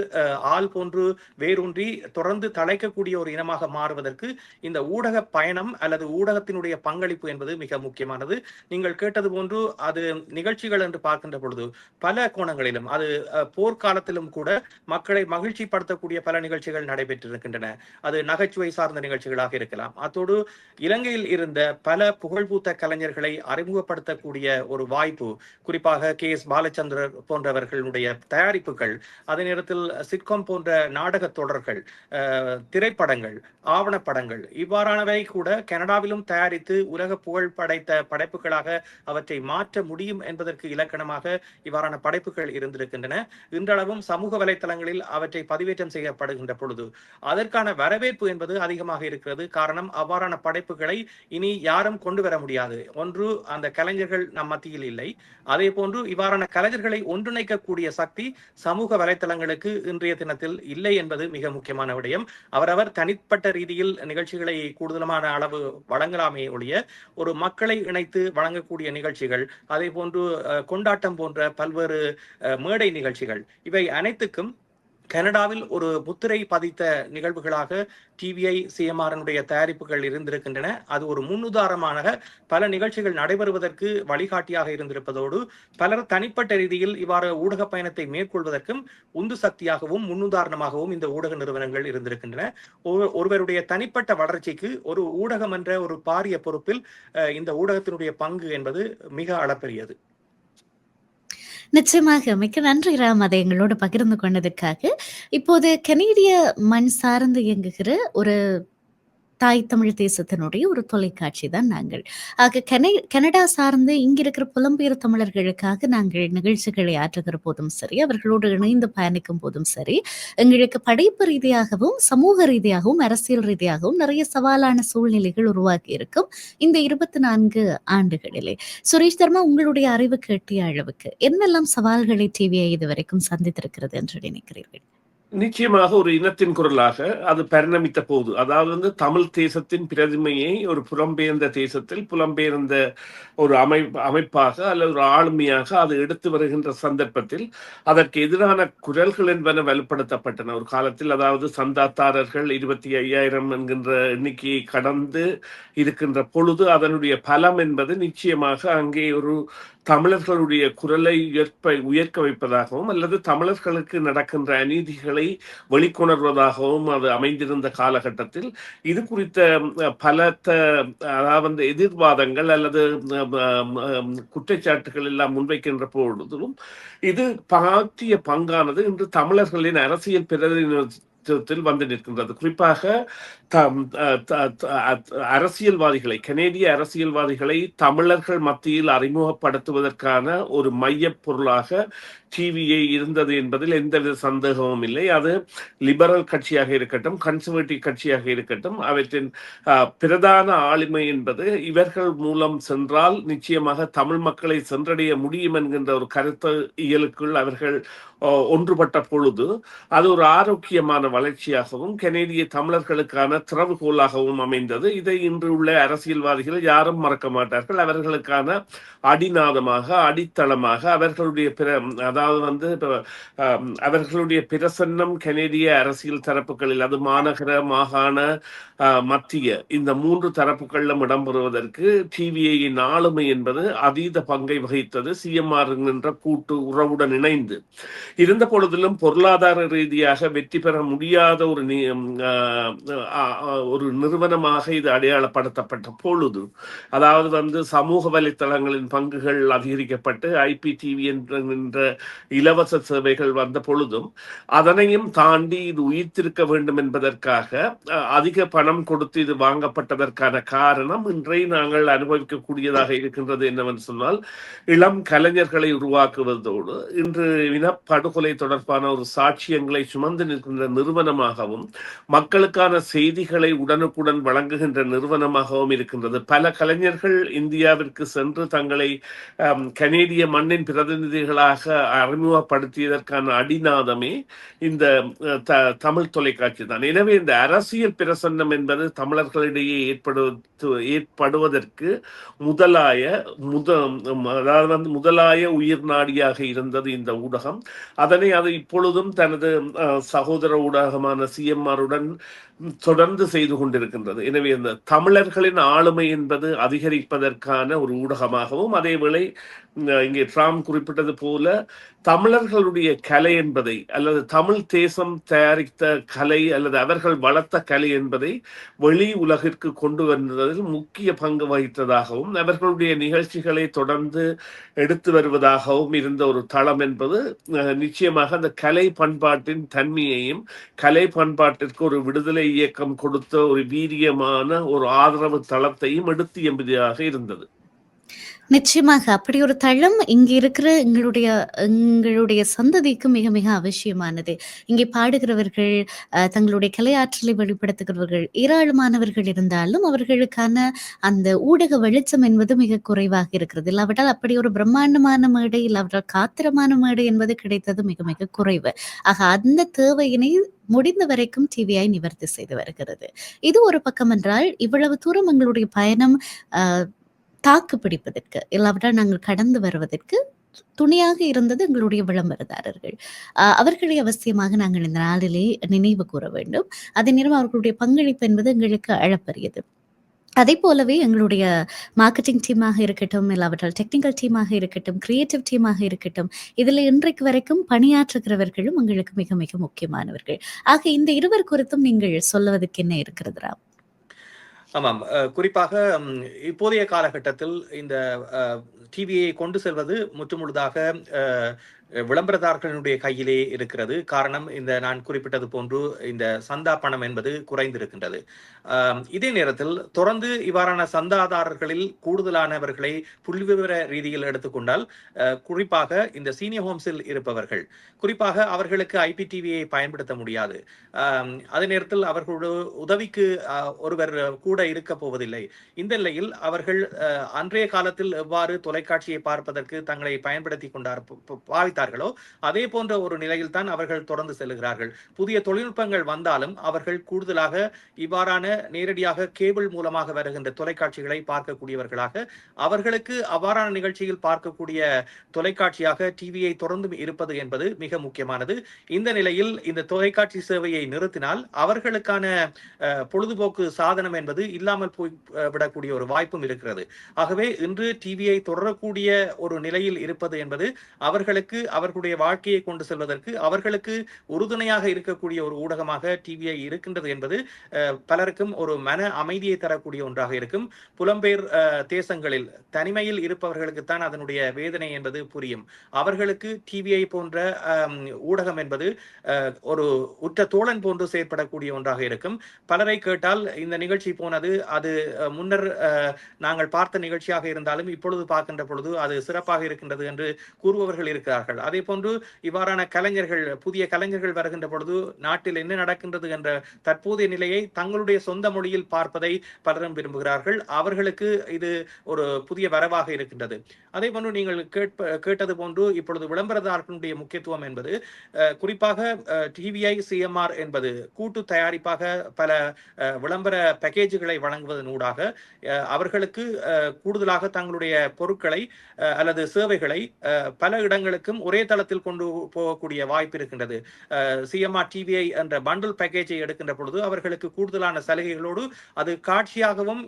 ஆள் போன்று வேரூன்றி தொடர்ந்து தழைக்கக்கூடிய ஒரு இனமாக மாறுவதற்கு இந்த ஊடக பயணம் அல்லது ஊடகத்தினுடைய பங்களிப்பு என்பது மிக முக்கியமானது. நீங்கள் கேட்டது போன்று அது நிகழ்ச்சிகள் என்று பார்க்கின்ற பொழுது பல கோணங்களிலும் அது போர்க்காலத்திலும் கூட மக்களை மகிழ்ச்சிப்படுத்தக்கூடிய பல நிகழ்ச்சிகள் நடைபெற்றிருக்கின்றன. அது நகைச்சுவை சார்ந்த நிகழ்ச்சிகளாக இருக்கலாம். அத்தோடு இலங்கையில் இருந்த பல புகழ்பூத்த கலைஞர்களை அறிமுகப்படுத்தக்கூடிய ஒரு வாய்ப்பு, குறிப்பாக KS பாலச்சந்திரர் போன்றவர்களுடைய தயாரிப்புகள், அதே நேரத்தில் சிட்காம் போன்ற நாடக தொடர்கள், திரைப்படங்கள், ஆவணப்படங்கள் இவ்வாறானவை கூட கனடாவிலும் தயாரித்து உலக புகழ் படைத்த படைப்புகளாக அவற்றை மாற்ற முடியும் என்பதற்கு இலக்கணமாக இவ்வாறான படைப்புகள் இருந்திருக்கின்றன. இன்றளவும் சமூக வலைத்தளங்களில் அவற்றை பதிவேற்றம் செய்யப்படுகின்ற பொழுது அதற்கான வரவேற்பு என்பது அதிகமாக இருக்கிறது. காரணம், அவ்வாறான படைப்புகளை இனி யாரும் கொண்டு வர முடியாது. ஒன்று, அந்த கலைஞர்கள் நம் மத்தியில் இல்லை. அதே போன்று இவ்வாறான கலைஞர்களை ஒன்றிணைக்கக்கூடிய சக்தி சமூக வலைத்தளங்களுக்கு இன்றைய தினத்தில் இல்லை என்பது மிக முக்கியமான விடயம். அவரவர் தனிப்பட்ட ரீதியில் நிகழ்ச்சிகளை கூடுதலான அளவு வழங்கலாமே ஒழிய ஒரு மக்களை இணைத்து வழங்கக்கூடிய நிகழ்ச்சிகள், அதே போன்று கொண்டாட்டம் போன்ற பல்வேறு மேடை நிகழ்ச்சிகள், இவை அனைத்துக்கும் கனடாவில் ஒரு முத்திரை பதித்த நிகழ்வுகளாக டிவிஐ சிஎம்ஆர் தயாரிப்புகள் இருந்திருக்கின்றன. அது ஒரு முன்னுதாரணமாக பல நிகழ்ச்சிகள் நடைபெறுவதற்கு வழிகாட்டியாக இருந்திருப்பதோடு பலர் தனிப்பட்ட ரீதியில் இவ்வாறு ஊடக பயணத்தை மேற்கொள்வதற்கும் உந்து சக்தியாகவும் முன்னுதாரணமாகவும் இந்த ஊடக நிறுவனங்கள் இருந்திருக்கின்றன. ஒருவருடைய தனிப்பட்ட வளர்ச்சிக்கு ஒரு ஊடகம் என்ற ஒரு பாரிய பொறுப்பில் இந்த ஊடகத்தினுடைய பங்கு என்பது மிக அளப்பரியது. நிச்சயமாக. மிக்க நன்றி ராம், அதை எங்களோடு பகிர்ந்து கொண்டதற்காக. இப்போது கனேடிய மண் சார்ந்து இயங்குகிற ஒரு தாய் தமிழ் தேசத்தினுடைய ஒரு தொலைக்காட்சி தான் நாங்கள். ஆக கனடா சார்ந்து இங்க இருக்கிற புலம்பெயர் தமிழர்களுக்காக நாங்கள் நிகழ்ச்சிகளை ஆற்றுகிற போதும் சரி, அவர்களோடு இணைந்து பயணிக்கும் போதும் சரி, எங்களுக்கு படைப்பு ரீதியாகவும், சமூக ரீதியாகவும், அரசியல் ரீதியாகவும் நிறைய சவாலான சூழ்நிலைகள் உருவாகி இருக்கும் இந்த 24 ஆண்டுகளிலே. சுரேஷ் தர்மா, உங்களுடைய அறிவுக்கு எட்டிய அளவுக்கு என்னெல்லாம் சவால்களை டிவிஐ இதுவரைக்கும் சந்தித்திருக்கிறது என்று நினைக்கிறீர்கள்? நிச்சயமாக ஒரு இனத்தின் குரலாக அது பரிணமித்த போது, அதாவது தமிழ் தேசத்தின் பிரதிமையை ஒரு புலம்பெயர்ந்த தேசத்தில் புலம்பெயர்ந்த ஒரு அமைப்பாக அல்லது ஒரு ஆளுமையாக அது எடுத்து வருகின்ற சந்தர்ப்பத்தில் அதற்கு எதிரான குரல்கள் என்பன வலுப்படுத்தப்பட்டன ஒரு காலத்தில். அதாவது சந்தாதாரர்கள் 25,000 என்கின்ற எண்ணிக்கையை கடந்து இருக்கின்ற பொழுது அதனுடைய பலம் என்பது நிச்சயமாக அங்கே ஒரு தமிழர்களுடைய குரலை உயர்க்க வைப்பதாகவும் அல்லது தமிழர்களுக்கு நடக்கின்ற அநீதிகளை வெளிக்கொணர்வதாகவும் அது அமைந்திருந்த காலகட்டத்தில் இது குறித்த பலத்த அதாவது எதிர்வாதங்கள் அல்லது குற்றச்சாட்டுகள் எல்லாம் முன்வைக்கின்ற பொழுதிலும் இது பாத்திய பங்கானது இன்று தமிழர்களின் அரசியல் பிரதிநிதித்துவத்தில் வந்து நிற்கின்றது. குறிப்பாக அரசியல்வாதிகளை, கனேடிய அரசியல்வாதிகளை தமிழர்கள் மத்தியில் அறிமுகப்படுத்துவதற்கான ஒரு மைய பொருளாக டிவிஐ இருந்தது என்பதில் எந்தவித சந்தேகமும் இல்லை. அது லிபரல் கட்சியாக இருக்கட்டும், கன்சர்வேட்டிவ் கட்சியாக இருக்கட்டும், அவற்றின் பிரதான ஆளுமை என்பது இவர்கள் மூலம் சென்றால் நிச்சயமாக தமிழ் மக்களை சென்றடைய முடியும் என்கின்ற ஒரு கருத்து இயலுக்குள் அவர்கள் ஒன்றுபட்ட பொழுது அது ஒரு ஆரோக்கியமான வளர்ச்சியாகவும் கனேடிய தமிழர்களுக்கான திறவுகோலாகவும் அமைந்தது. இதை இன்று உள்ள அரசியல்வாதிகள் யாரும் மறக்க மாட்டார்கள். அவர்களுக்கான அடிநாதமாக, அடித்தளமாக அவர்களுடைய அதாவது அவர்களுடைய பிரசன்னம் கனேடிய அரசியல் தரப்புகளில், அது மாநகர, மாகாண, மத்திய, இந்த 3 தரப்புகளிலும் இடம்பெறுவதற்கு டிவிஐயின் ஆளுமை என்பது அதீத பங்கை வகித்தது. சிஎம்ஆர் என்ற கூட்டு உறவுடன் இணைந்து இருந்த பொழுதிலும் பொருளாதார ரீதியாக வெற்றி பெற முடியாத ஒரு நிறுவனமாக இது அடையாளப்படுத்தப்பட்ட பொழுது, அதாவது சமூக வலைத்தளங்களின் பங்குகள் அதிகரிக்கப்பட்டு IPTV என்ற இலவச சேவைகள் வந்த பொழுதும் அதனையும் தாண்டி இது உயிர்த்திருக்க வேண்டும் என்பதற்காக அதிக பணம் கொடுத்து இது வாங்கப்பட்டதற்கான காரணம் இன்றை நாங்கள் அனுபவிக்கக்கூடியதாக இருக்கின்றது. என்னவென்று சொன்னால், இளம் கலைஞர்களை உருவாக்குவதோடு இன்று இனப்படுகொலை தொடர்பான ஒரு சாட்சியங்களை சுமந்து நிற்கின்ற நிறுவனமாகவும் மக்களுக்கான செய்திகளை உடனுக்குடன் வழங்குகின்ற நிறுவனமாகவும் இருக்கின்றது. பல கலைஞர்கள் இந்தியாவிற்கு சென்று தங்களை கனேடிய மண்ணின் பிரதிநிதிகளாக அறிமுகப்படுத்தியதற்கான அடிநாதமே இந்த தமிழ் தொலைக்காட்சி தான். எனவே இந்த அரசியல் பிரசன்னம் என்பது தமிழர்களிடையே ஏற்படுவதற்கு முதலாய உயிர் நாடியாக இருந்தது இந்த ஊடகம். அதனை அது இப்பொழுதும் தனது சகோதர ஊடகமான CMR-உடன் தொடர்ந்து செய்து கொண்டிருக்கின்றது. எனவே இந்த தமிழர்களின் ஆளுமை என்பது அதிகரிப்பதற்கான ஒரு ஊடகமாகவும், அதேவேளை இங்கே ட்ராம் குறிப்பிட்டது போல தமிழர்களுடைய கலை என்பதை அல்லது தமிழ் தேசம் தயாரித்த கலை அல்லது அவர்கள் வளர்த்த கலை என்பதை வெளி உலகிற்கு கொண்டு வந்ததில் முக்கிய பங்கு வகித்ததாகவும் அவர்களுடைய நிகழ்ச்சிகளை தொடர்ந்து எடுத்து வருவதாகவும் இருந்த ஒரு தளம் என்பது நிச்சயமாக அந்த கலை பண்பாட்டின் தன்மையையும் கலை பண்பாட்டிற்கு ஒரு விடுதலை இயக்கம் கொடுத்த ஒரு வீரியமான ஒரு ஆதரவு தளத்தையும் எடுத்து எம்பதியாக இருந்தது. நிச்சயமாக அப்படி ஒரு தளம் இங்க இருக்கிற எங்களுடைய சந்ததிக்கு மிக மிக அவசியமானது. இங்கே பாடுகிறவர்கள், தங்களுடைய கலையாற்றலை வெளிப்படுத்துகிறவர்கள் ஏராளமானவர்கள் இருந்தாலும் அவர்களுக்கான அந்த ஊடக வெளிச்சம் என்பது மிக குறைவாக இருக்கிறது. இல்லாவிட்டால் அப்படி ஒரு பிரம்மாண்டமான மேடை, இல்லாவிட்டால் காத்திரமான மேடை என்பது கிடைத்தது மிக மிக குறைவு. ஆக அந்த தேவையினை முடிந்த வரைக்கும் டிவிஐ நிவர்த்தி செய்து வருகிறது. இது ஒரு பக்கம் என்றால், இவ்வளவு தூரம் எங்களுடைய பயணம் தாக்கு பிடிப்பதற்கு, இல்லாவிட்டால் நாங்கள் கடந்து வருவதற்கு துணையாக இருந்தது எங்களுடைய விளம்பரதாரர்கள். அவர்களை அவசியமாக நாங்கள் இந்த நாளிலே நினைவு கூற வேண்டும். அதே நேரம் அவர்களுடைய பங்களிப்பு என்பது எங்களுக்கு அளப்பரியது. அதே போலவே எங்களுடைய மார்க்கெட்டிங் டீமாக இருக்கட்டும், இல்லாவிட்டால் டெக்னிக்கல் டீமாக இருக்கட்டும், கிரியேட்டிவ் டீமாக இருக்கட்டும், இதில் இன்றைக்கு வரைக்கும் பணியாற்றுகிறவர்களும் எங்களுக்கு மிக மிக முக்கியமானவர்கள். ஆக இந்த இருவர் குறித்தும் நீங்கள் சொல்லுவதற்கு என்ன இருக்கிறது ராம்? ஆமாம். குறிப்பாக இப்போதைய காலகட்டத்தில் இந்த டிவியை கொண்டு செல்வது முற்றுமுழுதாக அ விளம்பரதாரர்களுடைய கையிலே இருக்கிறது. காரணம், இந்த நான் குறிப்பிட்டது போன்று இந்த சந்தா பணம் என்பது குறைந்திருக்கின்றது. இதே நேரத்தில் தொடர்ந்து இவ்வாறான சந்தாதாரர்களில் கூடுதலானவர்களை புள்ளிவிவர ரீதியில் எடுத்துக்கொண்டால், குறிப்பாக இந்த சீனியர் ஹோம்ஸில் இருப்பவர்கள், குறிப்பாக அவர்களுக்கு ஐபிடிவியை பயன்படுத்த முடியாது. அதே நேரத்தில் அவர்களோட உதவிக்கு ஒருவர் கூட இருக்க போவதில்லை. இந்த நிலையில் அவர்கள் அன்றைய காலத்தில் எவ்வாறு தொலைக்காட்சியை பார்ப்பதற்கு தங்களை பயன்படுத்தி கொண்டார் பாவித்தார்களோ அதே போன்ற ஒரு நிலையில் தான் அவர்கள் தொடர்ந்து செல்கிறார்கள். புதிய தொழில்நுட்பங்கள் வந்தாலும் அவர்கள் கூடுதலாக இவ்வாறான நேரடியாக கேபிள் மூலமாக வருகின்ற தொலைக்காட்சிகளை பார்க்கக்கூடியவர்களாக, அவர்களுக்கு அவ்வாறான நிகழ்ச்சியில் பார்க்கக்கூடிய தொலைக்காட்சியாக டிவியை தொடர்ந்து இருப்பது என்பது மிக முக்கியமானது. இந்த நிலையில் இந்த தொலைக்காட்சி சேவையை நிறுத்தினால் அவர்களுக்கான பொழுதுபோக்கு சாதனம் என்பது இல்லாமல் போய் விடக்கூடிய ஒரு வாய்ப்பும் இருக்கிறது. ஆகவே இன்று டிவியை தொடரக்கூடிய ஒரு நிலையில் இருப்பது என்பது அவர்களுக்கு அவர்களுடைய வாழ்க்கையை கொண்டு செல்வதற்கு அவர்களுக்கு உறுதுணையாக இருக்கக்கூடிய ஒரு ஊடகமாக டிவிஐ இருக்கின்றது என்பது பலருக்கும் ஒரு மன அமைதியை தரக்கூடிய ஒன்றாக இருக்கும். புலம்பெயர் தேசங்களில் தனிமையில் இருப்பவர்களுக்குத்தான் அதனுடைய வேதனை என்பது புரியும். அவர்களுக்கு டிவிஐ போன்ற ஊடகம் என்பது ஒரு உற்ற தோழன் போன்று செயற்படக்கூடிய ஒன்றாக இருக்கும். பலரை கேட்டால் இந்த நிகழ்ச்சி போனது அது முன்னர் நாங்கள் பார்த்த நிகழ்ச்சியாக இருந்தாலும் இப்பொழுது பார்க்கின்ற பொழுது அது சிறப்பாக இருக்கின்றது என்று கூறுபவர்கள் இருக்கிறார்கள். அதே போன்று இவ்வாறான கலைஞர்கள், புதிய கலைஞர்கள் வருகின்ற பொழுது நாட்டில் என்ன நடக்கின்றது என்ற தற்போதைய நிலையை தங்களுடைய சொந்த மொழியில் பார்ப்பதை பலரும் விரும்புகிறார்கள். அவர்களுக்கு இது ஒரு புதிய வரவாக இருக்கின்றது. அதே போன்று நீங்கள் கேட்டது போன்று இப்பொழுது விளம்பரதாரர்களுடைய முக்கியத்துவம் என்பது குறிப்பாக டிவிஐ சிஎம்ஆர் என்பது கூட்டு தயாரிப்பாக பல விளம்பர பேக்கேஜுகளை வழங்குவதனூடாக அவர்களுக்கு கூடுதலாக தங்களுடைய பொருட்களை அல்லது சேவைகளை பல இடங்களுக்கும் ஒரே தளத்தில் கொண்டு போகக்கூடிய வாய்ப்பு இருக்கின்றது. சிஎம்ஆர் டிவிஐ என்ற பண்டில் பேக்கேஜை எடுக்கின்ற பொழுது அவர்களுக்கு கூடுதலான சலுகைகளோடு அது காட்சியாகவும்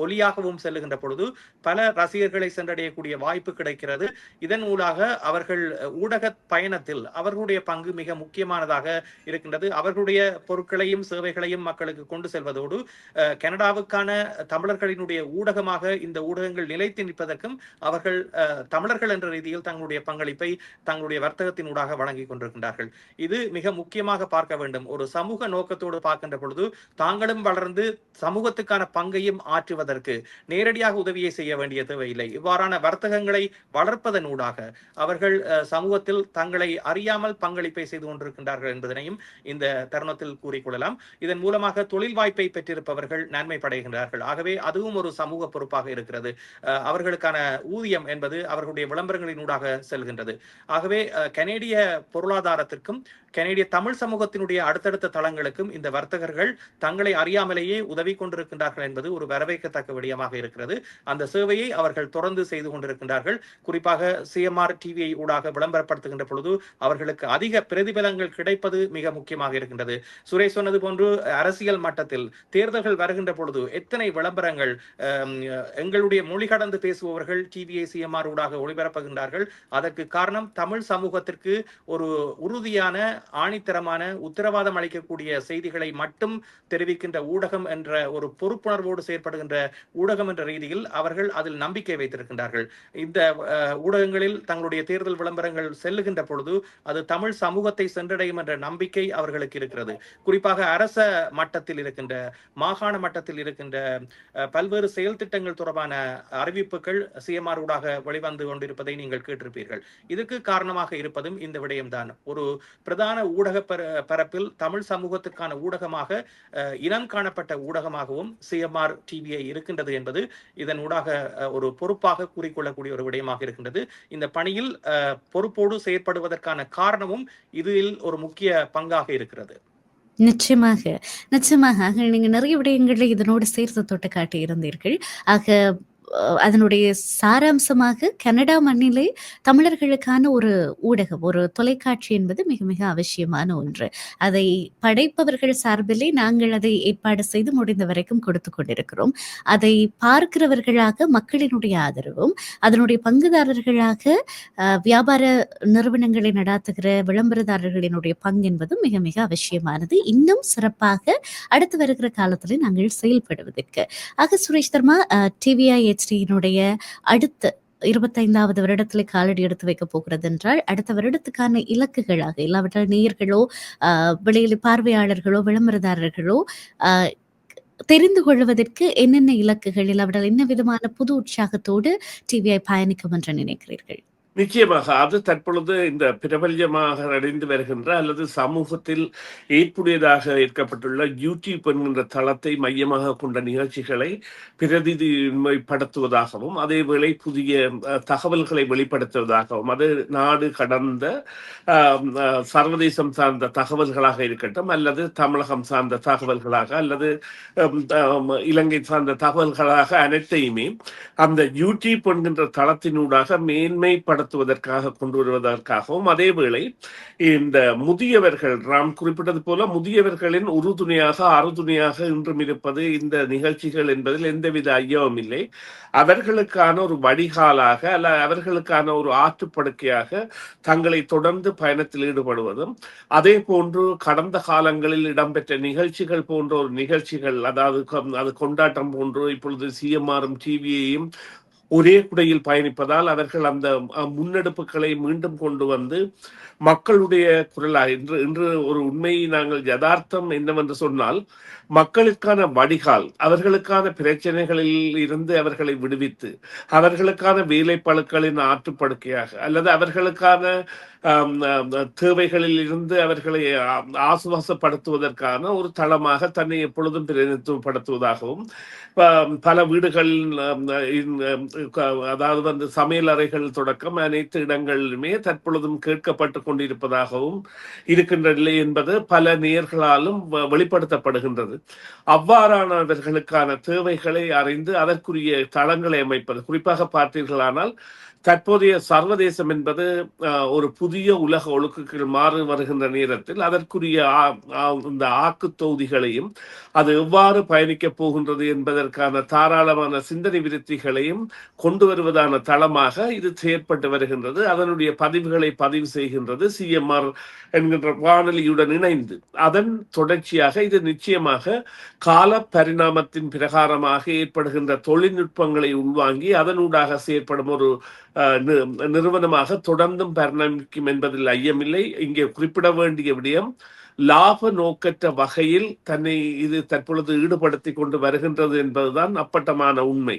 ஒலியாகவும் செல்லுகின்ற பொழுது பல ரசிகர்களை சென்றடையக்கூடிய வாய்ப்பு கிடைக்கிறது. இதன் மூலமாக அவர்கள் ஊடக பயணத்தில் அவர்களுடைய பங்கு மிக முக்கியமானதாக இருக்கின்றது. அவர்களுடைய பொருட்களையும் சேவைகளையும் மக்களுக்கு கொண்டு செல்வதோடு கனடாவுக்கான தமிழர்களினுடைய ஊடகமாக இந்த ஊடகங்கள் நிலைத்து நிற்பதற்கும் அவர்கள் தமிழர்கள் என்ற ரீதியில் தங்களுடைய பங்களிப்பை தங்களுடைய வர்த்தகத்தினூடாக வழங்கி கொண்டிருக்கின்றார்கள். இது மிக முக்கியமாக பார்க்க வேண்டும். ஒரு சமூக நோக்கத்தோடு பார்க்கின்ற பொழுது தாங்களும் வளர்ந்து சமூகத்துக்கான பங்கையும் ஆற்றுவதற்கு நேரடியாக உதவியை செய்ய வேண்டிய தேவையில்லை. இவ்வாறான வர்த்தகங்களை வளர்ப்பதனூடாக அவர்கள் சமூகத்தில் தங்களை அறியாமல் பங்களிப்பை செய்து கொண்டிருக்கின்றார்கள் என்பதனையும் இந்த தருணத்தில் கூறிக்கொள்ளலாம். இதன் மூலமாக தொழில் வாய்ப்பை பெற்றிருப்பவர்கள் நன்மை படைகின்றார்கள். ஆகவே அதுவும் ஒரு சமூக பொறுப்பாக இருக்கிறது. அவர்களுக்கான ஊதியம் என்பது அவர்களுடைய விளம்பரங்களினூடாக செல்கின்றது. ஆகவே கனேடிய பொருளாதாரத்திற்கும் கனேடிய தமிழ் சமூகத்தினுடைய அடுத்தடுத்த தளங்களுக்கும் இந்த வர்த்தகர்கள் தங்களை அறியாமலேயே உதவி கொண்டிருக்கின்றார்கள் என்பது ஒரு வரவேற்கத்தக்க விடயமாக இருக்கிறது. அந்த சேவையை அவர்கள் தொடர்ந்து செய்து கொண்டிருக்கின்றார்கள். குறிப்பாக சிஎம்ஆர் டிவியை ஊடாக விளம்பரப்படுத்துகின்ற பொழுது அவர்களுக்கு அதிக பிரதிபலங்கள் கிடைப்பது மிக முக்கியமாக இருக்கின்றது. சுரேஷ் சொன்னது போன்று அரசியல் மட்டத்தில் தேர்தல்கள் வருகின்ற பொழுது எத்தனை விளம்பரங்கள் எங்களுடைய மொழி கடந்து பேசுபவர்கள் டிவிஐ சிஎம்ஆர் ஊடாக ஒளிபரப்புகின்றார்கள். அதற்கு காரணம் தமிழ் சமூகத்திற்கு ஒரு உறுதியான ஆணித்தரமான உத்தரவாதம் அளிக்கக்கூடிய செய்திகளை மட்டும் தெரிவிக்கின்ற ஊடகம் என்ற ஒரு பொறுப்புணர்வோடு செயற்படுகின்ற ஊடகம் என்ற ரீதியில் அவர்கள் அதில் நம்பிக்கை வைத்திருக்கின்றார்கள். இந்த ஊடகங்களில் தங்களுடைய தேர்தல் விளம்பரங்கள் செல்லுகின்ற பொழுது அது தமிழ் சமூகத்தை சென்றடையும் என்ற நம்பிக்கை அவர்களுக்கு இருக்கிறது. குறிப்பாக அரச மட்டத்தில் இருக்கின்ற, மாகாண மட்டத்தில் இருக்கின்ற பல்வேறு செயல் திட்டங்கள் தொடர்பான அறிவிப்புகள் சிஎம்ஆர் ஊடாக வெளிவந்து கொண்டிருப்பதை நீங்கள் கேட்டிருப்பீர்கள். இதுக்கு காரணமாக இருப்பதும் இந்த விடயம்தான். ஒரு பிரதான ஊடக பரப்பில் தமிழ் சமூகத்திற்கான ஊடகமாக இனம் காணப்பட்ட ஊடகமாகவும் சிஎம்ஆர் டிவிஐ இருக்கின்றது என்பது இதன் ஊடாக ஒரு பொறுப்பாக கூறிக்கொள்ளக்கூடிய ஒரு விடயமாக இருக்கின்றது. இந்த பணியில் பொறுப்போடு செயற்படுவதற்கான காரணமும் இதில் ஒரு முக்கிய பங்காக இருக்கிறது. நிச்சயமாக நீங்க நிறைய விடயங்களை இதனோடு சேர்த்து தொட்டு காட்டி இருந்தீர்கள். ஆக அதனுடைய சாராம்சமாக கனடா மண்ணிலே தமிழர்களுக்கான ஒரு ஊடகம், ஒரு தொலைக்காட்சி என்பது மிக மிக அவசியமான ஒன்று. அதை படைப்பவர்கள் சார்பிலே நாங்கள் அதை ஏற்பாடு செய்து முடிந்த வரைக்கும் கொடுத்து கொண்டிருக்கிறோம். அதை பார்க்கிறவர்களாக மக்களினுடைய ஆதரவும், அதனுடைய பங்குதாரர்களாக வியாபார நிறுவனங்களை நடாத்துகிற விளம்பரதாரர்களினுடைய பங்கு என்பதும் மிக மிக அவசியமானது. இன்னும் சிறப்பாக அடுத்து வருகிற காலத்தில் நாங்கள் செயல்படுவதற்கு. ஆக சுரேஷ் தர்மா, டிவிஐ HDயினுடைய அடுத்த 25வது வருடத்துல காலடி எடுத்து வைக்க போகிறது என்றால், அடுத்த வருடத்துக்கான இலக்குகளாக, இல்லாவிட்டால் நேயர்களோ வெளியில் பார்வையாளர்களோ விளம்பரதாரர்களோ தெரிந்து கொள்வதற்கு என்னென்ன இலக்குகள், இல்லாவிட்டால் என்ன விதமான புது உற்சாகத்தோடு டிவிஐ பயணிக்கும் என்று நினைக்கிறீர்கள்? நிச்சயமாக அது தற்பொழுது இந்த பிரபல்யமாக அடைந்து வருகின்ற அல்லது சமூகத்தில் ஏற்புடையதாக ஏற்கப்பட்டுள்ள யூடியூப் என்கின்ற தளத்தை மையமாக கொண்ட நிகழ்ச்சிகளை பிரதிநிதிப்படுத்துவதாகவும், அதேவேளை புதிய தகவல்களை வெளிப்படுத்துவதாகவும், அது நாடு கடந்த சர்வதேசம் சார்ந்த தகவல்களாக இருக்கட்டும், அல்லது தமிழகம் சார்ந்த தகவல்களாக, அல்லது இலங்கை சார்ந்த தகவல்களாக, அனைத்தையுமே அந்த யூடியூப் என்கின்ற தளத்தினூடாக மேன்மைப்படுத்துவதற்காக கொண்டு வருவதற்காகவும், அதேவேளை இந்த முதியவர்கள், நாம் குறிப்பிட்டது போல முதியவர்களின் உறுதுணையாக அறுதுணையாக இன்றும் இருப்பது இந்த நிகழ்ச்சிகள் என்பதில் எந்தவித ஐயமும் இல்லை. அவர்களுக்கான ஒரு வடிகாலாக அல்ல அவர்களுக்கான ஒரு ஆற்றுப்படுக்கையாக தங்களை தொடர்ந்து பயணத்தில் ஈடுபடுவதும், அதே போன்று கடந்த காலங்களில் இடம்பெற்ற நிகழ்ச்சிகள் போன்ற ஒரு நிகழ்ச்சிகள், அதாவது அது கொண்டாட்டம் போன்று இப்பொழுது சிஎம்ஆரும் டிவியையும் ஒரே குடையில் பயணிப்பதால் அவர்கள் அந்த முன்னெடுப்புகளை மீண்டும் கொண்டு வந்து மக்களுடைய குரலாக இன்று ஒரு உண்மையை நாங்கள் யதார்த்தம் என்னவென்று சொன்னால், மக்களுக்கான வடிகால், அவர்களுக்கான பிரச்சனைகளில் இருந்து அவர்களை விடுவித்து அவர்களுக்கான வேலைப்பளுக்களின் ஆற்றுப்படுக்கையாக அல்லது அவர்களுக்கான தேவைகளில் இருந்து அவர்களை ஆசுவாசப்படுத்துவதற்கான ஒரு தளமாக தன்னை எப்பொழுதும் பிரதிநிதித்துவப்படுத்துவதாகவும், பல வீடுகளில் அதாவது வந்து சமையல் அறைகள் தொடக்கம் அனைத்து இடங்களிலுமே தற்பொழுதும் கேட்கப்பட்டு கொண்டிருப்பதாகவும் இருக்கின்ற நிலை என்பது பல நேயர்களாலும் வெளிப்படுத்தப்படுகின்றது. அவ்வாறானவர்களுக்கான தேவைகளை அறிந்து அதற்குரிய தளங்களை அமைப்பது, குறிப்பாக பார்த்தீர்களானால் தற்போதைய சர்வதேசம் என்பது ஒரு புதிய உலக ஒழுக்குகள் மாறி வருகின்ற நேரத்தில் அதற்குரிய இந்த ஆக்கு தொகுதிகளையும் அது எவ்வாறு பயணிக்கப் போகின்றது என்பதற்கான தாராளமான சிந்தனை விருத்திகளையும் கொண்டு வருவதான தளமாக இது செயற்பட்டு வருகின்றது. அதனுடைய பதிவுகளை பதிவு செய்கின்றது சிஎம்ஆர் என்கின்ற வானொலியுடன் இணைந்து. அதன் தொடர்ச்சியாக இது நிச்சயமாக கால பரிணாமத்தின் பிரகாரமாக ஏற்படுகின்ற தொழில்நுட்பங்களை உள்வாங்கி அதனூடாக செயற்படும் ஒரு நிறுவனமாக தொடர்ந்தும் பரிணமிக்கும் என்பதில் ஐயமில்லை. இங்கே குறிப்பிட வேண்டிய விடயம், லாப நோக்கற்ற வகையில் தன்னை இது தற்பொழுது ஈடுபடுத்தி கொண்டு வருகின்றது என்பதுதான் அப்பட்டமான உண்மை.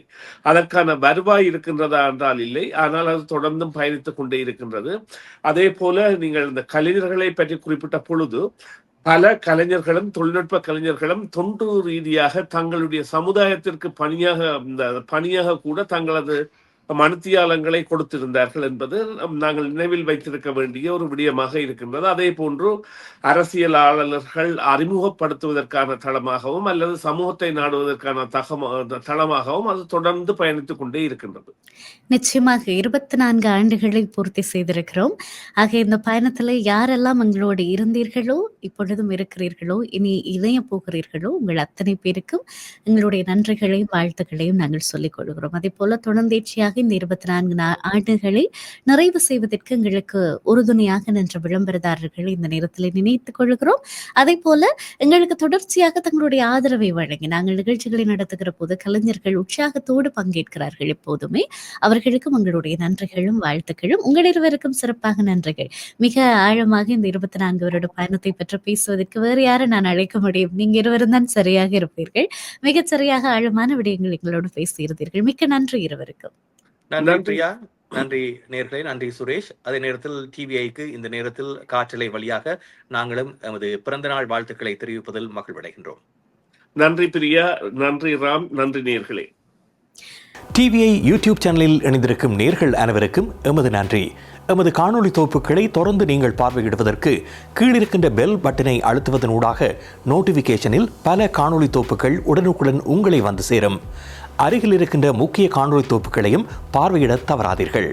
அதற்கான வருவாய் இருக்கின்றதா என்றால் இல்லை, ஆனால் அது தொடர்ந்தும் பயணித்துக் கொண்டே இருக்கின்றது. அதே போல நீங்கள் இந்த கலைஞர்களை பற்றி குறிப்பிட்ட பொழுது, பல கலைஞர்களும் தொழில்நுட்ப கலைஞர்களும் தொண்டு ரீதியாக தங்களுடைய சமுதாயத்திற்கு பணியாக கூட தங்களது மனுத்தியாளங்களை கொடுத்திருந்தார்கள் என்பது நாங்கள் நினைவில் வைத்திருக்க வேண்டிய ஒரு விடயமாக இருக்கின்றது. அதே போன்று அரசியலாளர்கள் அறிமுகப்படுத்துவதற்கான தளமாகவும் அல்லது சமூகத்தை நாடுவதற்கான தளமாகவும் அது தொடர்ந்து பயணித்துக் கொண்டே இருக்கின்றது. நிச்சயமாக 24 ஆண்டுகளை பூர்த்தி செய்திருக்கிறோம். ஆக இந்த பயணத்துல யாரெல்லாம் எங்களோடு இருந்தீர்களோ, இப்பொழுதும் இருக்கிறீர்களோ, இனி இணைய போகிறீர்களோ, உங்கள் அத்தனை பேருக்கும் எங்களுடைய நன்றிகளையும் வாழ்த்துக்களையும் நாங்கள் சொல்லிக் கொள்கிறோம். அதே போல தொடர்ந்தேச்சியாக இந்த 24 ஆண்டுகளை நிறைவு செய்வதற்கு எங்களுக்கு உறுதுணையாக நின்ற விளம்பரதாரர்களை இந்த நேரத்தில் நினைத்துக் கொள்கிறோம். அதே போல எங்களுக்கு தொடர்ச்சியாக தங்களுடைய ஆதரவை வழங்கி நாங்கள் நிகழ்ச்சிகளை நடத்துகிற போது கலைஞர்கள் உற்சாகத்தோடு பங்கேற்கிறார்கள். எப்போதுமே அவர்களுக்கும் எங்களுடைய நன்றிகளும் வாழ்த்துக்களும். உங்கள் இருவருக்கும் சிறப்பாக நன்றிகள். மிக ஆழமாக இந்த 24 வருட பயணத்தை பற்றி பேசுவதற்கு வேறு யாரை நான் அழைக்க முடியும்? நீங்க இருவரும் தான் சரியாக இருப்பீர்கள். மிகச் சரியாக ஆழமான விடயங்கள் எங்களோடு பேசியிருந்தீர்கள். மிக்க நன்றி இருவருக்கும். நன்றி பிரியா, நன்றி நேயர்களே, நன்றி சுரேஷ். அதே நேரத்தில் டிவிஐக்கு இந்த நேரத்தில் காற்றலை வழியாக நாங்களும் எமது பிறந்த நாள் வாழ்த்துக்களை தெரிவிப்பதில் மகிழ்வடைகின்றோம். நன்றி பிரியா, நன்றி ராம், நன்றி நேயர்களே. டிவிஐ யூடியூப் சேனலில் இணைந்திருக்கும் நேயர்கள் அனைவருக்கும் எமது நன்றி. எமது காணொளி தொகுப்புகளை தொடர்ந்து நீங்கள் பார்வையிடுவதற்கு கீழிருக்கின்ற பெல் பட்டனை அழுத்துவதனூடாக நோட்டிபிகேஷனில் பல காணொளி தொகுப்புகள் உடனுக்குடன் உங்களை வந்து சேரும். அருகில் இருக்கின்ற முக்கிய காணொளி தொகுப்புகளையும் பார்வையிட தவறாதீர்கள்.